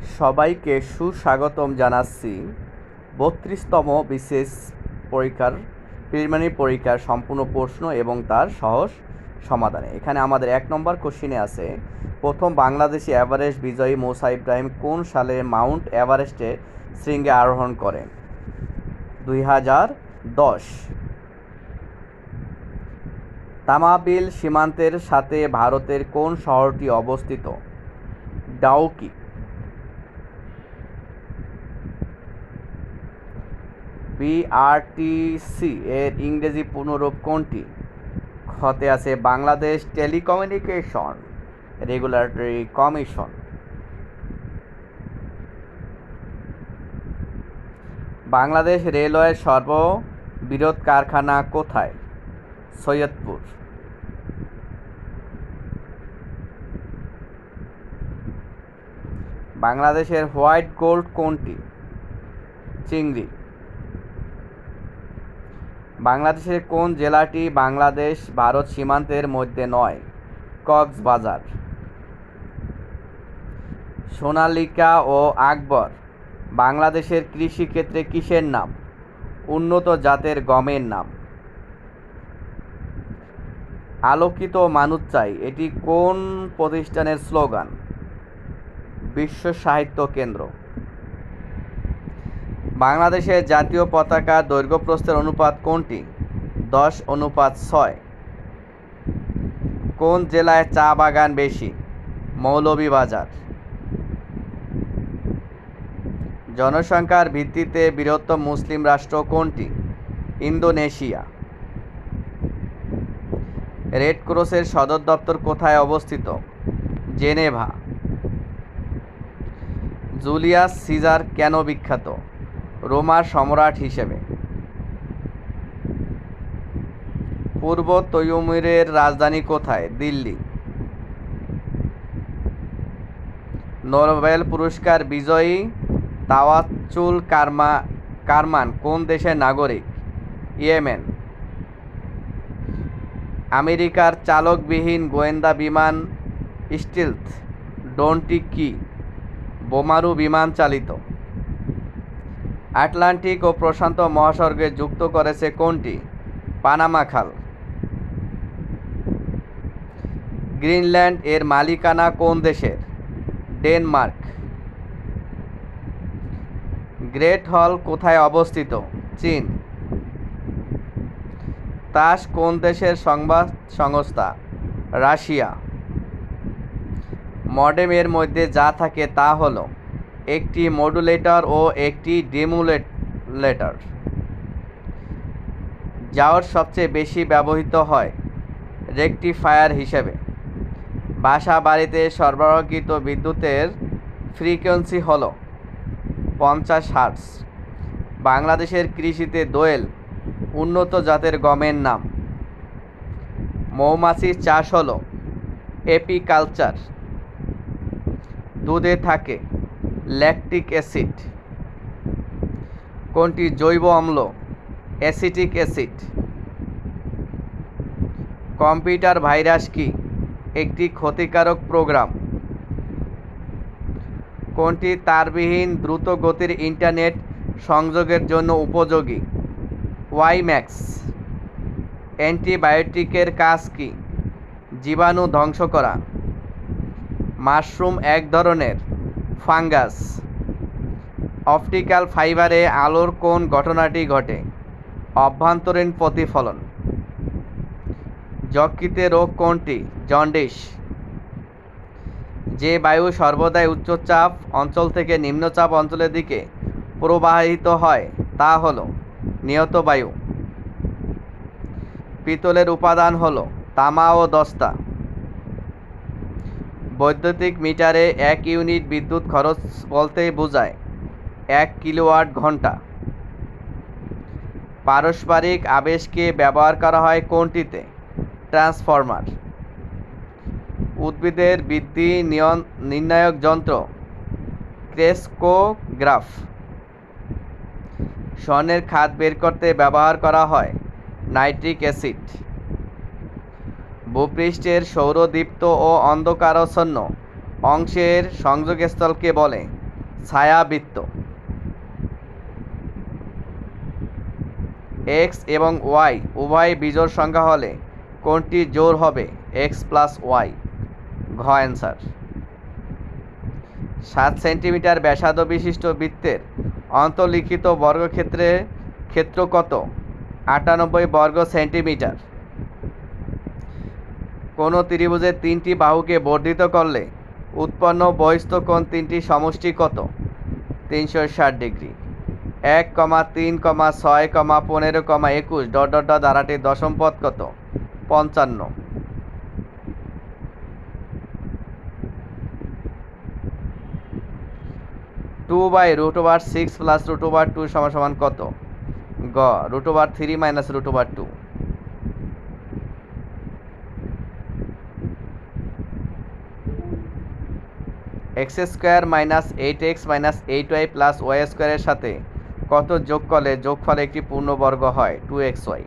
সবাইকে সুস্বাগতম জানাচ্ছি ৩২তম বিশেষ পরীক্ষার প্রিলিমিনারি পরীক্ষার সম্পূর্ণ প্রশ্ন এবং তার সহজ সমাধানে। এখানে আমাদের ১ নম্বর কোশ্চিনে আছে, প্রথম বাংলাদেশি এভারেস্ট বিজয়ী মুসা ইব্রাহিম কোন সালে মাউন্ট এভারেস্টের শৃঙ্গে আরোহণ করেন? ২০১০। তামাবিল সীমান্তের সাথে ভারতের কোন শহরটি অবস্থিত? ডাউকি। বিআরটিসি এর ইংরেজি পুনরূপ কোনটি? খতে আছে Bangladesh telecommunication regulatory commission. Bangladesh রেলওয়ের সর্ববৃহৎ কারখানা কোথায়? সৈয়দপুর। বাংলাদেশের হোয়াইট গোল্ড কোনটি? চিংড়ি। বাংলাদেশের কোন জেলাটি বাংলাদেশ ভারত সীমান্তের মধ্যে নয়? কক্সবাজার। সোনালিকা ও আকবর বাংলাদেশের কৃষিক্ষেত্রে কিসের নাম? উন্নত জাতের গমের নাম। আলোকিত মানুষ চাই এটি কোন প্রতিষ্ঠানের স্লোগান? বিশ্ব সাহিত্য কেন্দ্র। বাংলাদেশের জাতীয় পতাকা দৈর্ঘ্য প্রস্থের অনুপাত কোনটি? 10:6। কোন জেলায় চা বাগান বেশি? মৌলভীবাজার। জনসংখ্যার ভিত্তিতে বৃহত্তম মুসলিম রাষ্ট্র কোনটি? ইন্দোনেশিয়া। রেড ক্রসের সদর দপ্তর কোথায় অবস্থিত? জেনেভা। জুলিয়াস সিজার কেন বিখ্যাত? রোমার সম্রাট হিসেবে। পূর্ব তৈমুরের রাজধানী কোথায়? দিল্লি। নোবেল পুরস্কার বিজয়ী তাওয়াক্কুল কারমান কোন দেশের নাগরিক? ইয়েমেন। আমেরিকার চালকবিহীন গোয়েন্দা বিমান স্টিলথ ড্রোনটি কি? বোমারু বিমান চালিত। আটলান্টিক ও প্রশান্ত মহাসাগরকে যুক্ত করেছে কোনটি? পানামা খাল। গ্রিনল্যান্ড এর মালিকানা কোন দেশের? ডেনমার্ক। গ্রেট হল কোথায় অবস্থিত? চীন। তাস কোন দেশের সংবাদ সংস্থা? রাশিয়া। মডেম এর মধ্যে যা থাকে তা হল একটি মডুলেটর ও একটি ডিমুলেটর। যাওয়ার সবচেয়ে বেশি ব্যবহৃত হয় রেকটিফায়ার হিসেবে। বাসা বাড়িতে সরবরাহকৃত বিদ্যুতের ফ্রিকোয়েন্সি হল 50 হার্টজ। বাংলাদেশের কৃষিতে দোয়েল উন্নত জাতের গমের নাম। মৌমাছির চাষ হল এপিকালচার। দুধে থাকে ল্যাকটিক অ্যাসিড। কোনটি জৈব অম্ল? Acetic acid. কম্পিউটার ভাইরাস কি? একটি ক্ষতিকারক প্রোগ্রাম। কোনটি তারবিহীন দ্রুত গতির ইন্টারনেট সংযোগের জন্য উপযোগী? ওয়াইম্যাক্স। অ্যান্টিবায়োটিকের কাজ কি? জীবাণু ধ্বংস করা। মাশরুম এক ধরনের ফাঙ্গাস। অপটিক্যাল ফাইবারে আলোর কোন ঘটনাটি ঘটে? অভ্যন্তরীণ প্রতিফলন। যকৃতের রোগ কোনটি? জন্ডিস। যে বায়ু সর্বদাই উচ্চচাপ অঞ্চল থেকে নিম্নচাপ অঞ্চলের দিকে প্রবাহিত হয় তা হল নিয়ত বায়ু। পিতলের উপাদান হল তামা ও দস্তা। বৈদ্যুতিক মিটারে 1 ইউনিট বিদ্যুৎ খরচ বলতে বোঝায় 1 কিলোওয়াট ঘন্টা। পারস্পরিক আবেশকে ব্যবহার করা হয় কোনটিতে? ট্রান্সফরমার। উদ্ভিদের বৃদ্ধি নির্ণায়ক যন্ত্র ক্রেস্কোগ্রাফ। স্বর্ণের খাদ বের করতে ব্যবহার করা হয় নাইট্রিক অ্যাসিড। ভূপৃষ্ঠের সৌরদীপ্ত ও অন্ধকারাচ্ছন্ন অংশের সংযোগস্থলকে বলে ছায়াবৃত্ত। এক্স এবং ওয়াই উভয় বিজোড় সংখ্যা হলে কোনটি জোড় হবে? X plus y. ঘ অ্যান্সার। 7 সেন্টিমিটার ব্যাসার্ধ বিশিষ্ট বৃত্তের অন্তর্লিখিত বর্গক্ষেত্রের ক্ষেত্র কত? 98 বর্গ সেন্টিমিটার। কোনো ত্রিভুজের 3টি বাহুকে বর্ধিত করলে উৎপন্ন বহিস্থ কোণ 3টি সমষ্টি কত? 360 ডিগ্রি। 1, 3, 6, 15, 21 ডট ডট ডট ধারাটির দশম পদ কত? 55। 2/√6 প্লাস √2 সমান কত? গ √3 minus √2। X square minus 8x minus 8y plus y স্কোয়ারের সাথে কত যোগ করলে যোগফল একটি পূর্ণবর্গ হয়? 2xy।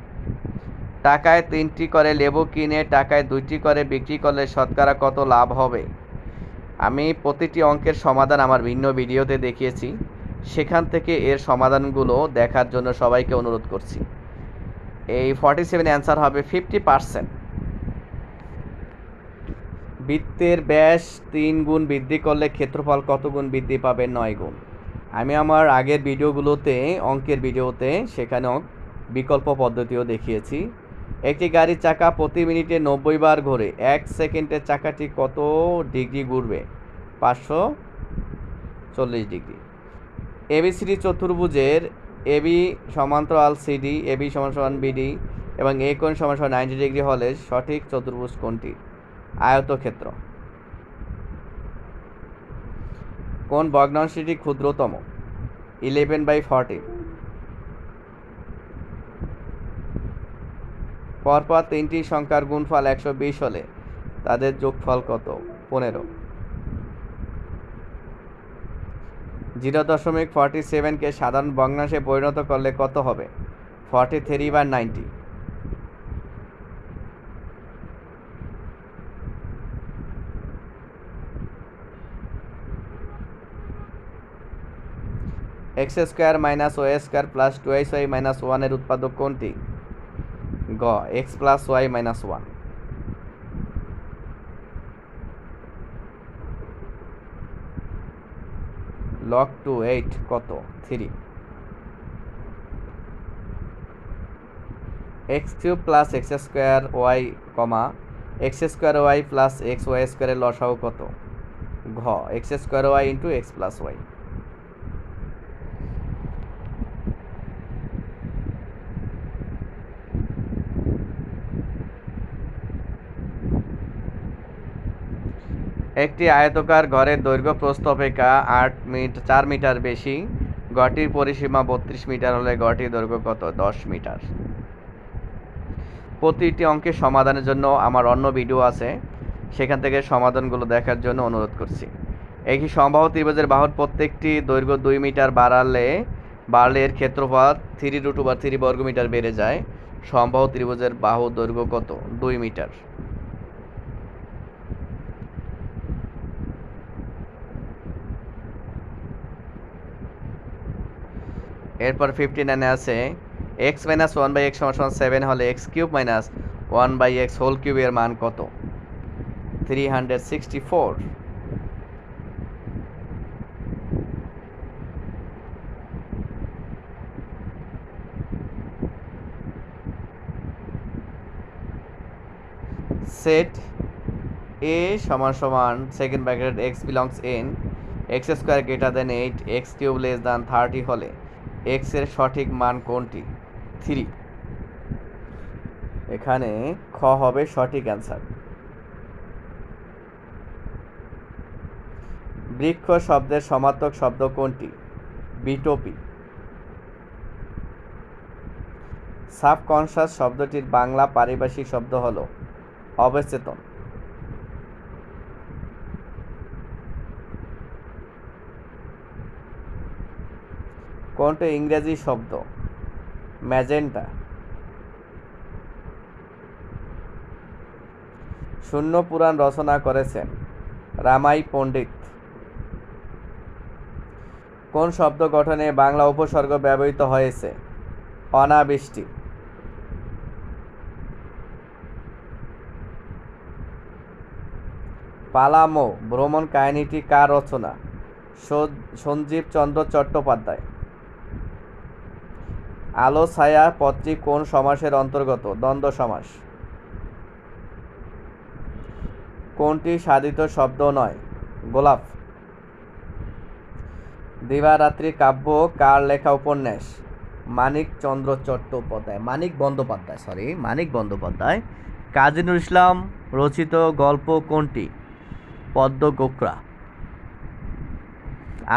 টাকায় 3টি করে লেবু কিনে টাকায় 2টি করে বিক্রি করলে শতকরা কত লাভ হবে? আমি প্রতিটি অঙ্কের সমাধান আমার ভিন্ন ভিডিওতে দেখিয়েছি, সেখান থেকে এর সমাধানগুলো দেখার জন্য সবাইকে অনুরোধ করছি। এই 47 অ্যান্সার হবে 50%। বৃত্তের ব্যাস 3 গুণ বৃদ্ধি করলে ক্ষেত্রফল কত গুণ বৃদ্ধি পাবে? 9 গুণ। আমি আমার আগের ভিডিওগুলোতে অঙ্কের ভিডিওতে সেখানেও বিকল্প পদ্ধতিও দেখিয়েছি। একটি গাড়ির চাকা প্রতি মিনিটে 90 বার ঘোরে। 1 সেকেন্ডে চাকাটি কত ডিগ্রি ঘুরবে? 540 ডিগ্রি। এবিসিডি চতুর্ভুজের এবি সমান্তরাল সিডি, এবি সমান বিডি এবং এ কোণ সমান 90 ডিগ্রি হলে সঠিক চতুর্ভুজ কোনটি? আয়তক্ষেত্র। কোন ভগ্নাংশটি ক্ষুদ্রতম? 11/14। পরপর 3টি সংখ্যার গুণফল 120 হলে তাদের যোগফল কত? 15। 0.47কে সাধারণ ভগ্নাংশে পরিণত করলে কত হবে? 43/90। X square minus y square plus 2xy minus 1 এর উৎপাদক কোনটি? গ x plus y minus 1। log 2 8 কত? 3। X cube plus x square y x square y plus x y স্কোয়ারের লসাগু কত? ঘ x square y into x plus y. একটি আয়তাকার ঘরের দৈর্ঘ্য প্রস্থ অপেক্ষা 4 মিটার বেশি। ঘরটির পরিসীমা 32 মিটার হলে ঘরটির দৈর্ঘ্য কত? 10 মিটার। প্রতিটি অঙ্কের সমাধানের জন্য আমার অন্য ভিডিও আছে, সেখান থেকে সমাধানগুলো দেখার জন্য অনুরোধ করছি। একটি সমবাহু ত্রিভুজের বাহুর প্রত্যেকটি দৈর্ঘ্য 2 মিটার বাড়লে এর ক্ষেত্রফল 3√3 বর্গমিটার বেড়ে যায়। সমবাহু ত্রিভুজের বাহুর দৈর্ঘ্য কত? 2 মিটার। এরপর 59 আছে x মাইনাস 1/x সমান 7 হলে x cube minus 1/x whole কিউবের মান কত? 364। সেট a সমান second bracket x belongs in x square greater than 8 x cube less than 30 হলে x এর সঠিক মান কোনটি? 3। এখানে খ হবে সঠিক অ্যান্সার। বৃক্ষ শব্দের সমার্থক শব্দ কোনটি? বিটোপি। সাবকনশাস শব্দটির বাংলা পারিভাষিক শব্দ হলো অবচেতন। কোনটি ইংরেজি শব্দ? ম্যাজেন্টা। শূন্য পুরাণ রচনা করেছেন রামাই পণ্ডিত। কোন শব্দ গঠনে বাংলা উপসর্গ ব্যবহৃত হয়েছে? অনাবৃষ্টি। পালামৌ ভ্রমণ কাহিনীটি কার রচনা? সঞ্জীব চন্দ্র চট্টোপাধ্যায়। আলো ছায়া পদটি কোন সমাসের অন্তর্গত? দ্বন্দ্ব সমাস। কোনটি সাধিত শব্দ নয়? গোলাপ। দিবারাত্রি কাব্য কার লেখা উপন্যাস? মানিক বন্দ্যোপাধ্যায়। কাজী নজরুল ইসলাম রচিত গল্প কোনটি? পদ্মগোখরা।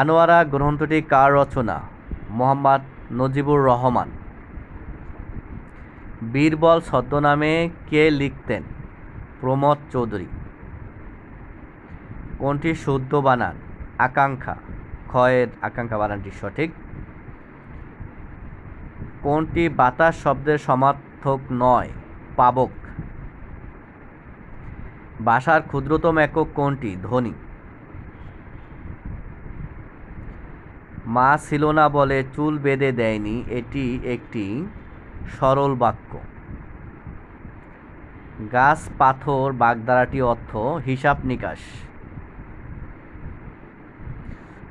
আনোয়ারা গ্রন্থটি কার রচনা? মোহাম্মদ নজিবুর রহমান। বীরবল ছদ্মনামে কে লিখতেন? প্রমথ চৌধুরী। কোনটি শুদ্ধ বানান? আকাঙ্ক্ষা। ক্ষয়ের আকাঙ্ক্ষা বানানটি সঠিক। কোনটি বাতাস শব্দের সমার্থক নয়? পাবক। ভাষার ক্ষুদ্রতম একক কোনটি? ধ্বনি। মা ছিল না বলে চুল বেঁধে দেয়নি, এটি একটি সরল বাক্য। গাছ পাথর বাগধারাটি অর্থ হিসাব নিকাশ।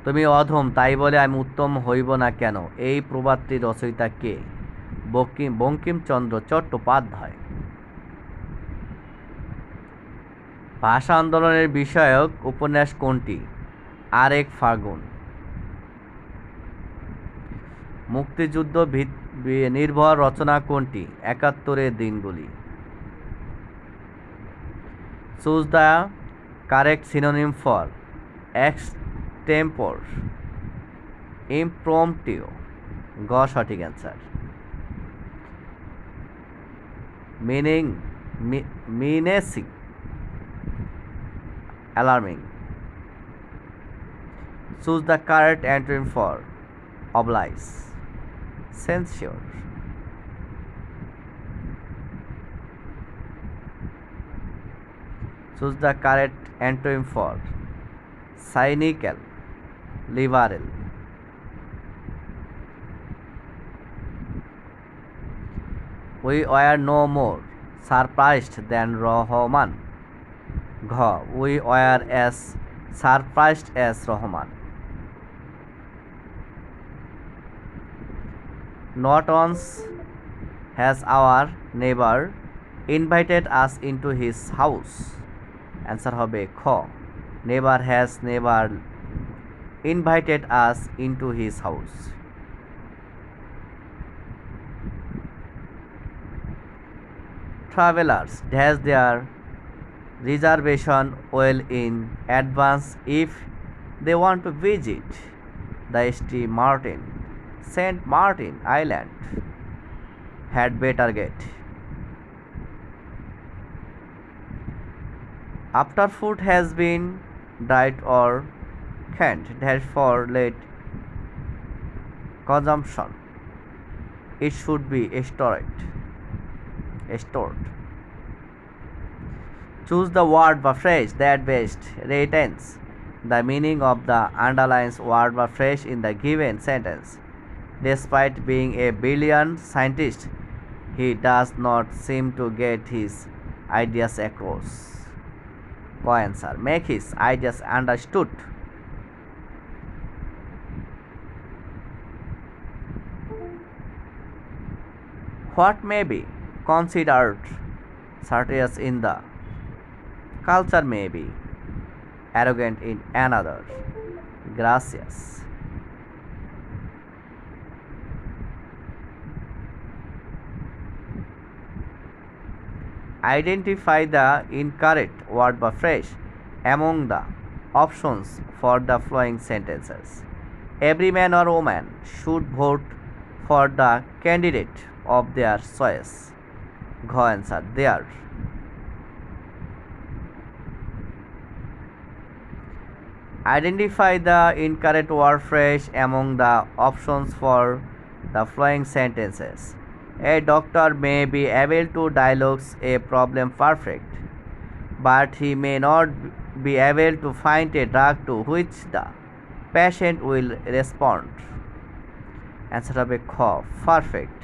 তুমি অধম তাই বলে আমি উত্তম হইব না কেন, এই প্রবাদটির রচয়িতা কে? বঙ্কিমচন্দ্র চট্টোপাধ্যায়। ভাষা আন্দোলনের বিষয়ক উপন্যাস কোনটি? আরেক ফাগুন। মুক্তিযুদ্ধ নির্ভর রচনা কোনটি? ৭১-এর দিনগুলি। Choose the correct synonym for extempore. Impromptu. গ সঠিক answer. Menacing. Alarming. Choose the correct antonym for oblige. Censure. Choose the correct antonym for cynical. Liberal. We were no more surprised than Rahman. Gha. We were as surprised as Rahman. Not once has our neighbor invited us into his house. Answer hobe kh. Neighbor has never invited us into his house. Travelers dash their reservation well in advance if they want to visit the St. Martin Island. Had better get. After food has been dried or canned, therefore late consumption, it should be stored. Choose the word or phrase that best retains the meaning of the underlined word or phrase in the given sentence. Despite being a brilliant scientist, he does not seem to get his ideas across. Answer. Make his ideas understood. What may be considered courteous in the culture may be arrogant in another. Gracias. Identify the incorrect word or phrase among the options for the following sentences. Every man or woman should vote for the candidate of their choice. Gh answer. There. Identify the incorrect word phrase among the options for the following sentences. A doctor may be able to diagnose a problem perfect, but he may not be able to find a drug to which the patient will respond. Answer হবে খ, perfect.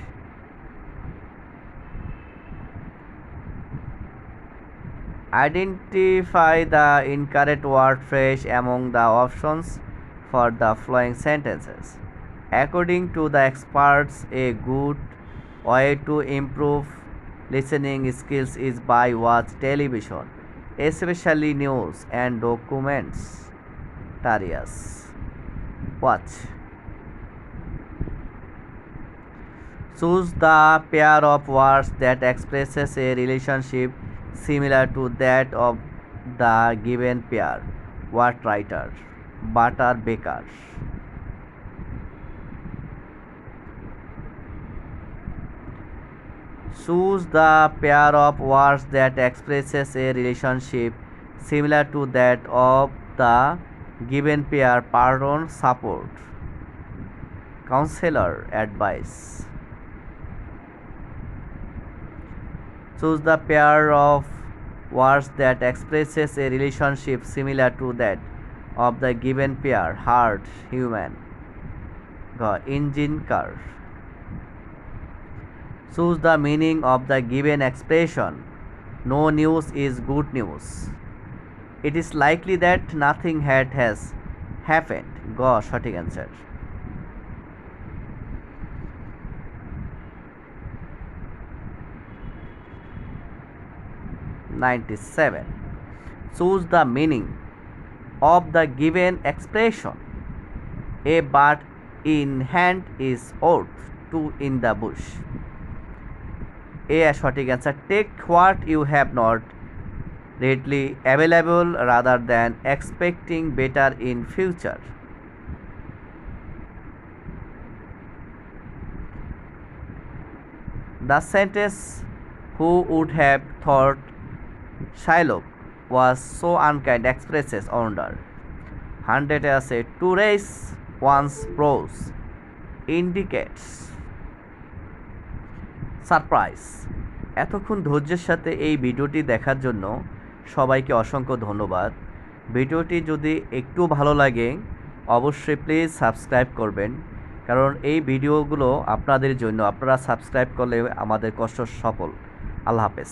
Identify the incorrect word phrase among the options for the following sentences. According to the experts, a good way to improve listening skills is by watch television, especially news and documentaries. Watch. Choose the pair of words that expresses a relationship similar to that of the given pair. What writer? Butter baker. Choose the pair of words that expresses a relationship similar to that of the given pair. Pardon, support. Counselor, advice. Choose the pair of words that expresses a relationship similar to that of the given pair. Heart, human. Engine, car. Choose the meaning of the given expression. No news is good news. It is likely that nothing has happened. সঠিক answer. (97) Choose the meaning of the given expression. A bird in hand is worth two in the bush. A সঠিক answer. Take what you have not readily available rather than expecting better in future. The sentence "Who would have thought Shylock was so unkind" expresses wonder. 100 আছে to raise one's brows indicates surprise. এতক্ষণ ধৈর্যের সাথে এই ভিডিওটি দেখার জন্য সবাইকে অসংখ্য ধন্যবাদ। ভিডিওটি যদি একটু ভালো লাগে অবশ্যই প্লিজ সাবস্ক্রাইব করবেন, কারণ এই ভিডিওগুলো আপনাদের জন্য, আপনারা সাবস্ক্রাইব করলে আমাদের কষ্ট সফল। আল্লাহ হাফেজ।